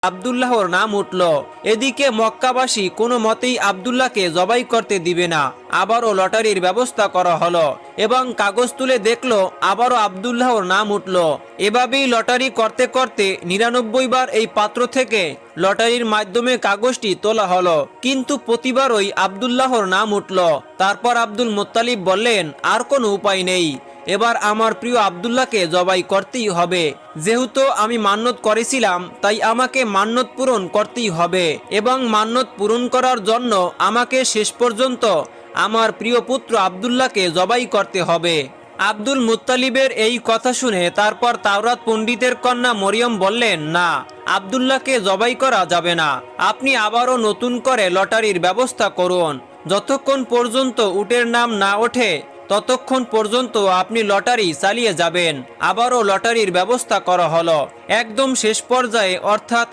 আব্দুল্লাহর নাম উঠল। এদিকে মক্কাবাসী কোনো মতেই আব্দুল্লাহকে জবাই করতে দিবে না। আবারও লটারির ব্যবস্থা করা হলো এবং কাগজ তুলে দেখলো আবারও আব্দুল্লাহর নাম উঠল। এভাবেই লটারি করতে করতে 99 বার এই পাত্র থেকে লটারির মাধ্যমে কাগজটি তোলা হলো, কিন্তু প্রতিবারই আব্দুল্লাহর নাম উঠল। তারপর আব্দুল মুত্তালিব বললেন, আর কোনো উপায় নেই, এবার আমার প্রিয় আব্দুল্লাহকে জবাই করতেই হবে। যেহেতু আমি মান্যত করেছিলাম তাই আমাকে মান্যত পূরণ করতেই হবে এবং মান্যত পূরণ করার জন্য আমাকে শেষ পর্যন্ত আমার প্রিয় পুত্র আব্দুল্লাহকে জবাই করতে হবে। আব্দুল মুত্তালিবের এই কথা শুনে তারপর তাওরাত পণ্ডিতের কন্যা মরিয়ম বললেন, না, আব্দুল্লাহকে জবাই করা যাবে না। আপনি আবারও নতুন করে লটারির ব্যবস্থা করুন। যতক্ষণ পর্যন্ত উটের নাম না ওঠে ততক্ষণ পর্যন্ত আপনি লটারি চালিয়ে যাবেন। আবারও লটারির ব্যবস্থা করা হলো। একদম শেষ পর্যায়ে অর্থাৎ